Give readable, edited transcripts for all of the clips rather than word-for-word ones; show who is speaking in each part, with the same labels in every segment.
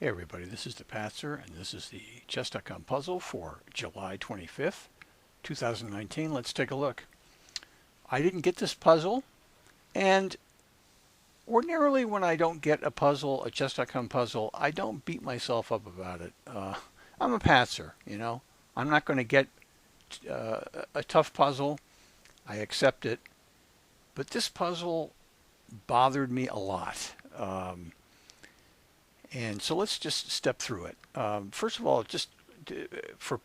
Speaker 1: Hey everybody, this is the Patzer, and this is the chess.com puzzle for July 25th, 2019. Let's take a look. I didn't get this puzzle, and ordinarily when I don't get a puzzle, a chess.com puzzle, I don't beat myself up about it. I'm a Patzer, you know. I'm not going to get a tough puzzle. I accept it. But this puzzle bothered me a lot. And so let's just step through it. First of all, just for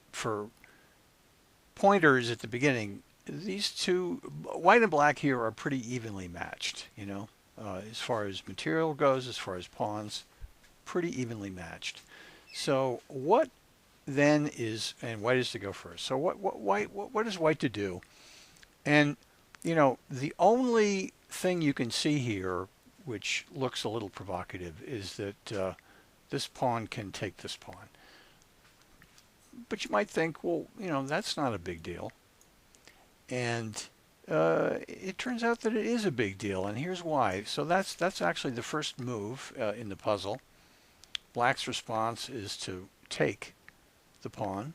Speaker 1: pointers at the beginning, these two, white and black here, are pretty evenly matched, you know, as far as material goes, as far as pawns, pretty evenly matched. So what then is, and white is to go first. So what is white to do? And, you know, the only thing you can see here which looks a little provocative, is that this pawn can take this pawn. But you might think, well, you know, that's not a big deal. And it turns out that it is a big deal, and here's why. So that's actually the first move in the puzzle. Black's response is to take the pawn.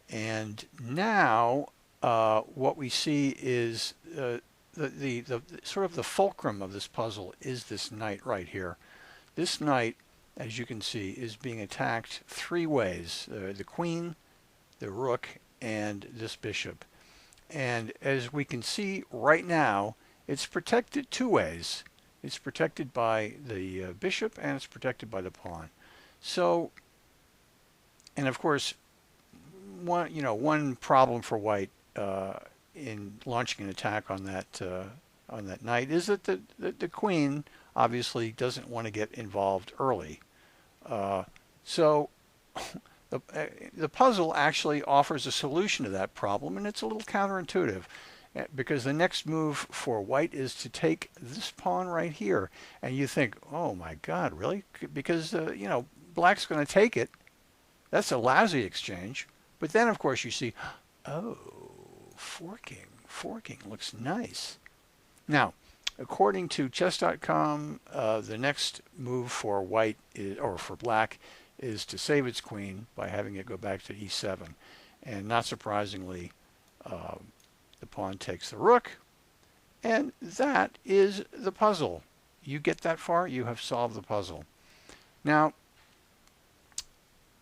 Speaker 1: And now what we see is the sort of the fulcrum of this puzzle is this knight right here. This knight, as you can see, is being attacked three ways: the queen, the rook, and this bishop. And as we can see right now, it's protected two ways. It's protected by the bishop, and it's protected by the pawn. So, and of course, one problem for white in launching an attack on that knight is that the queen obviously doesn't want to get involved early. So the puzzle actually offers a solution to that problem, and it's a little counterintuitive, because the next move for white is to take this pawn right here, and you think, oh my God, really? Because you know, black's going to take it. That's a lousy exchange. But then of course you see, oh, forking looks nice. Now, according to chess.com, the next move for white is, or for black, is to save its queen by having it go back to e7. And not surprisingly, the pawn takes the rook, and that is the puzzle. You get that far, you have solved the puzzle. Now,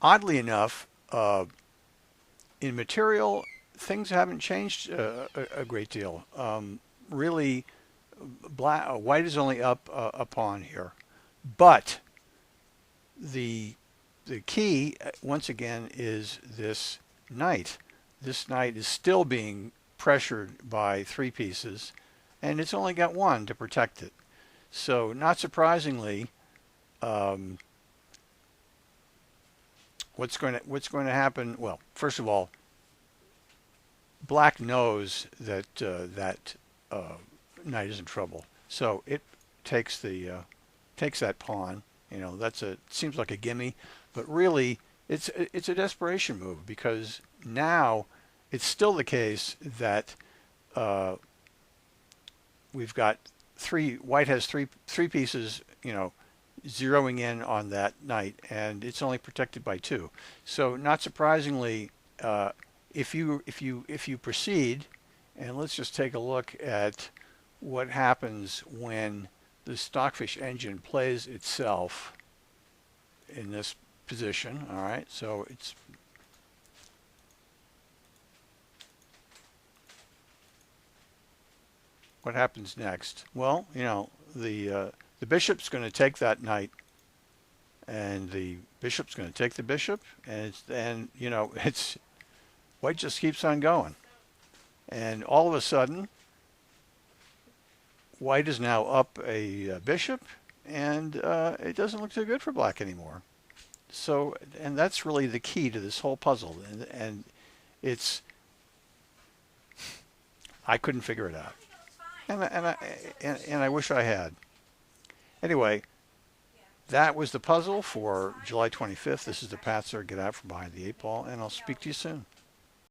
Speaker 1: oddly enough, in material, things haven't changed a great deal. Really, white is only up a pawn here, but the key once again is this knight. This knight is still being pressured by three pieces, and it's only got one to protect it. So, not surprisingly, what's going to happen? Well, first of all, black knows that that knight is in trouble, so it takes that pawn. You know, seems like a gimme, but really it's a desperation move, because now it's still the case that we've got white has three pieces, you know, zeroing in on that knight, and it's only protected by two. So not surprisingly, if you proceed, and let's just take a look at what happens when the Stockfish engine plays itself in this position. All right, so it's what happens next? Well, you know, the bishop's going to take that knight, and the bishop's going to take the bishop, and you know, white just keeps on going, and all of a sudden, white is now up a bishop, and it doesn't look too good for black anymore. So, and that's really the key to this whole puzzle, and I couldn't figure it out, and I wish I had. Anyway, that was the puzzle for July 25th. This is the Patzer. Get out from behind the eight ball, and I'll speak to you soon.